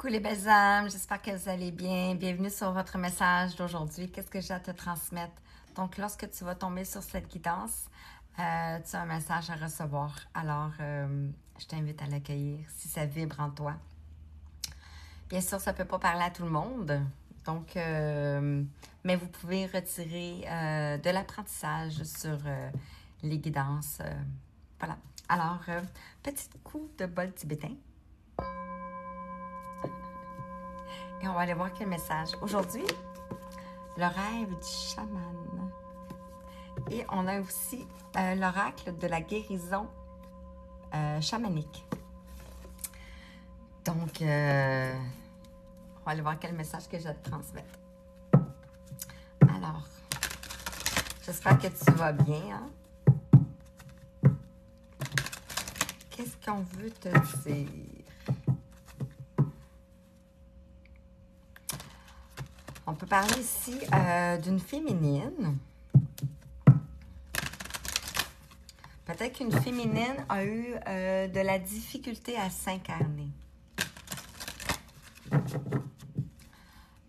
Coucou les belles âmes, j'espère que vous allez bien. Bienvenue sur votre message d'aujourd'hui. Qu'est-ce que j'ai à te transmettre? Donc, lorsque tu vas tomber sur cette guidance, tu as un message à recevoir. Alors, je t'invite à l'accueillir si ça vibre en toi. Bien sûr, ça ne peut pas parler à tout le monde. Donc, mais vous pouvez retirer de l'apprentissage sur les guidances. Voilà. Alors, petit coup de bol tibétain. Et on va aller voir quel message. Aujourd'hui, le rêve du chaman. Et on a aussi l'oracle de la guérison chamanique. Donc, on va aller voir quel message que j'ai à te transmettre. Alors, j'espère que tu vas bien. Hein? Qu'est-ce qu'on veut te dire? On peut parler ici d'une féminine. Peut-être qu'une féminine a eu de la difficulté à s'incarner.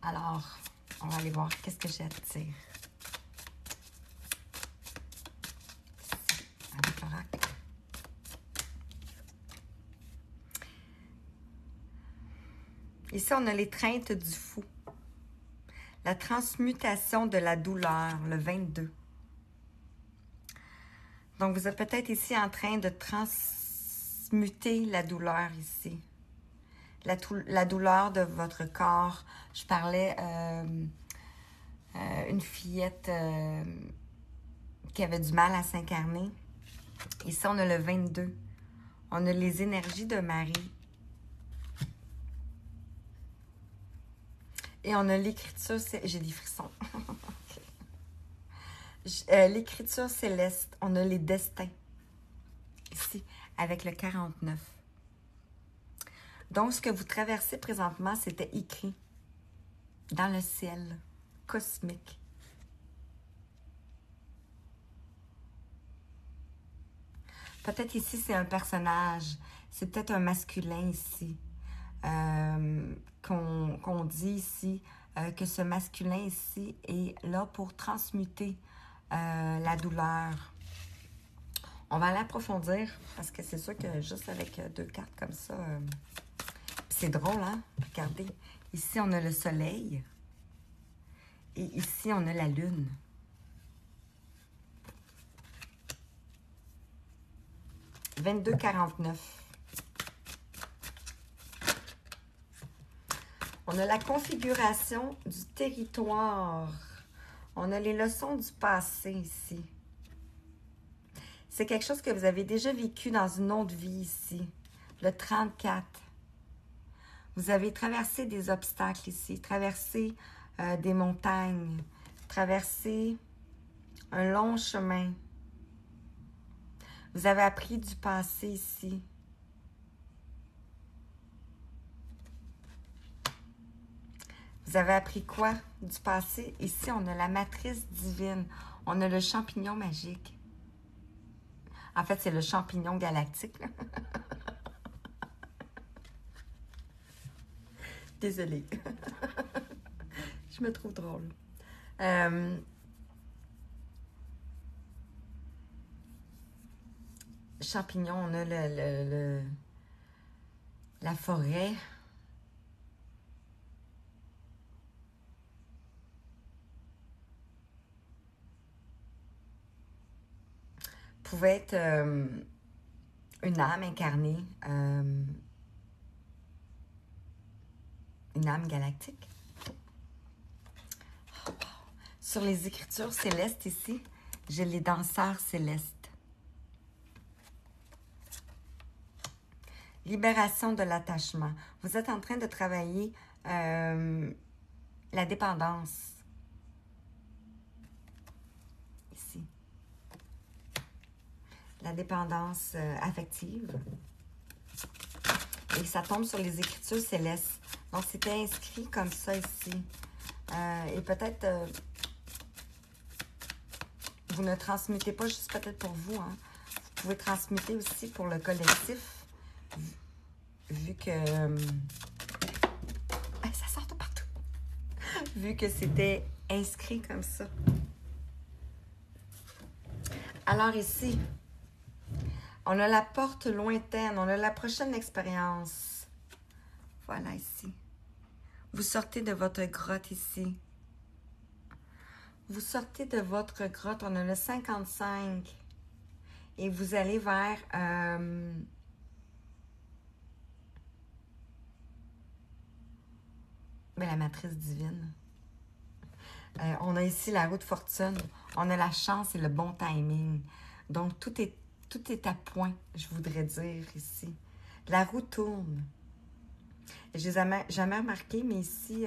Alors, on va aller voir qu'est-ce que j'ai à te dire. Ici, avec l'oracle. Ici, on a l'étreinte du fou. La transmutation de la douleur, le 22. Donc, vous êtes peut-être ici en train de transmuter la douleur ici. La douleur de votre corps. Je parlais une fillette qui avait du mal à s'incarner. Ici, on a le 22. On a les énergies de Marie. Et on a l'écriture, j'ai des frissons. L'écriture céleste, on a les destins. Ici, avec le 49. Donc, ce que vous traversez présentement, c'était écrit dans le ciel cosmique. Peut-être ici, c'est un personnage. C'est peut-être un masculin ici. Qu'on dit ici que ce masculin ici est là pour transmuter la douleur. On va aller approfondir parce que c'est sûr que juste avec deux cartes comme ça, c'est drôle, hein? Regardez, ici on a le soleil et ici on a la lune. « 22-49 ». On a la configuration du territoire. On a les leçons du passé ici. C'est quelque chose que vous avez déjà vécu dans une autre vie ici. Le 34. Vous avez traversé des obstacles ici, traversé des montagnes, traversé un long chemin. Vous avez appris du passé ici. Vous avez appris quoi du passé? Ici, on a la matrice divine. On a le champignon magique. En fait, c'est le champignon galactique. Désolée. Je me trouve drôle. Champignon, on a la forêt. Pouvait être une âme incarnée, une âme galactique. Sur les écritures célestes ici, j'ai les danseurs célestes. Libération de l'attachement. Vous êtes en train de travailler la dépendance. Ici. La dépendance affective. Et ça tombe sur les écritures célestes. Donc, c'était inscrit comme ça ici. Et peut-être, vous ne transmettez pas juste peut-être pour vous. Hein. Vous pouvez transmuter aussi pour le collectif. Vu que vu que c'était inscrit comme ça. Alors ici, on a la porte lointaine, on a la prochaine expérience. Voilà ici. Vous sortez de votre grotte ici. Vous sortez de votre grotte, on a le 55. Et vous allez vers la matrice divine. On a ici la roue de fortune. On a la chance et le bon timing. Donc, tout est à point, je voudrais dire ici. La roue tourne. Je n'ai jamais remarqué, mais ici,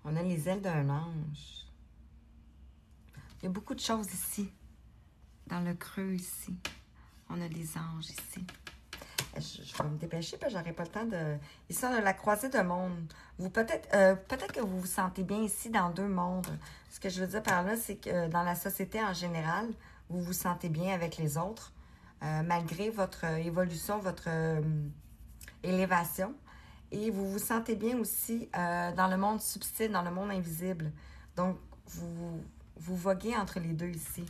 on a les ailes d'un ange. Il y a beaucoup de choses ici. Dans le creux ici. On a des anges ici. Je vais me dépêcher parce que j'aurai pas le temps de... Ici, on a la croisée de mondes. Peut-être que vous vous sentez bien ici dans deux mondes. Ce que je veux dire par là, c'est que dans la société en général, vous vous sentez bien avec les autres, malgré votre évolution, votre élévation. Et vous vous sentez bien aussi dans le monde subtil, dans le monde invisible. Donc, vous voguez entre les deux ici.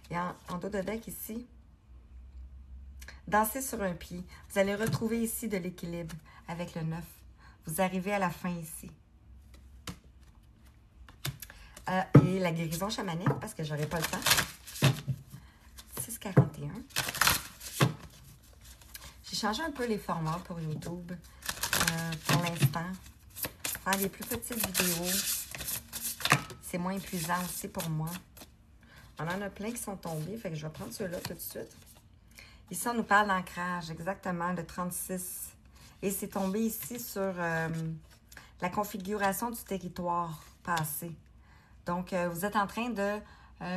Et en dos de deck ici, dansez sur un pied. Vous allez retrouver ici de l'équilibre avec le 9. Vous arrivez à la fin ici. Et la guérison chamanique, parce que j'aurai pas le temps. 6,41. J'ai changé un peu les formats pour YouTube pour l'instant. Faire des plus petites vidéos. C'est moins épuisant aussi pour moi. On en a plein qui sont tombés, fait que je vais prendre ceux-là tout de suite. Ici, on nous parle d'ancrage, exactement, le 36. Et c'est tombé ici sur la configuration du territoire passé. Donc, vous êtes en train de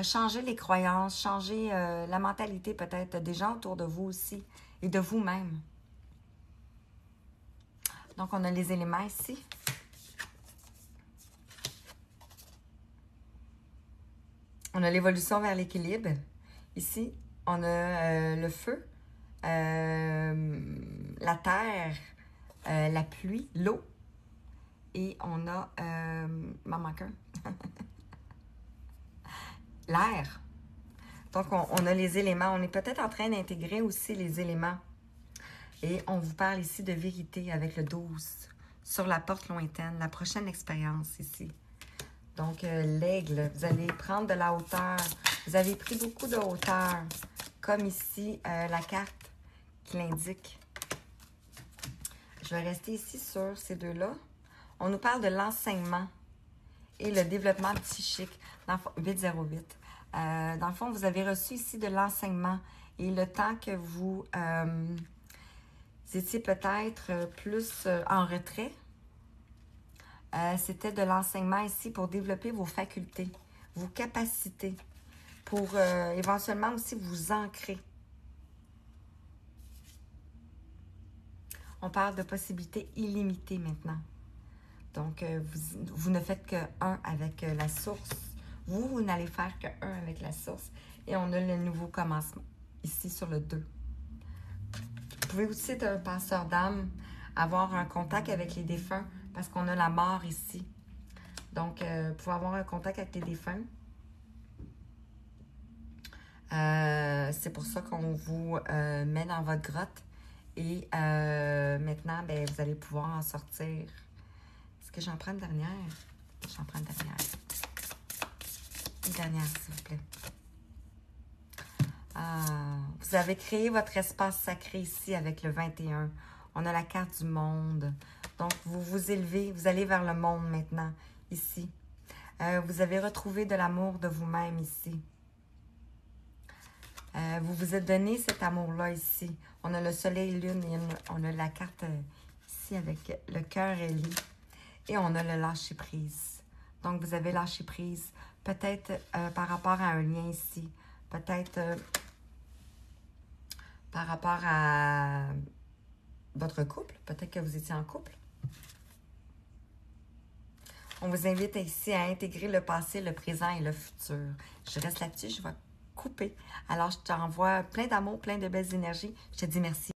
changer les croyances, changer la mentalité peut-être des gens autour de vous aussi et de vous-même. Donc, on a les éléments ici. On a l'évolution vers l'équilibre. Ici, on a le feu, la terre, la pluie, l'eau. Et on a... m'en manque un. L'air. Donc, on a les éléments. On est peut-être en train d'intégrer aussi les éléments. Et on vous parle ici de vérité avec le 12 sur la porte lointaine. La prochaine expérience ici. Donc, l'aigle, vous allez prendre de la hauteur. Vous avez pris beaucoup de hauteur, comme ici, la carte qui l'indique. Je vais rester ici sur ces deux-là. On nous parle de l'enseignement et le développement psychique. Dans le fond, 808. Dans le fond, vous avez reçu ici de l'enseignement et le temps que vous étiez peut-être plus en retrait. C'était de l'enseignement ici pour développer vos facultés, vos capacités, pour éventuellement aussi vous ancrer. On parle de possibilités illimitées maintenant. Donc, vous ne faites que 1 avec la source. Vous n'allez faire que 1 avec la source. Et on a le nouveau commencement, ici sur le 2. Vous pouvez aussi être un passeur d'âme, avoir un contact avec les défunts, parce qu'on a la mort ici. Donc, vous pouvez avoir un contact avec les défunts. C'est pour ça qu'on vous met dans votre grotte. Et maintenant, ben, vous allez pouvoir en sortir. Est-ce que j'en prends une dernière? J'en prends une dernière. Une dernière, s'il vous plaît. Vous avez créé votre espace sacré ici avec le 21. On a la carte du monde. Donc, vous vous élevez, vous allez vers le monde maintenant, ici. Vous avez retrouvé de l'amour de vous-même ici. Vous vous êtes donné cet amour-là ici. On a le soleil, lune et on a la carte ici avec le cœur ailé. Et on a le lâcher-prise. Donc, vous avez lâché prise. Peut-être par rapport à un lien ici. Peut-être par rapport à votre couple. Peut-être que vous étiez en couple. On vous invite ici à intégrer le passé, le présent et le futur. Je reste là-dessus, je vais couper. Alors, je t'envoie plein d'amour, plein de belles énergies. Je te dis merci.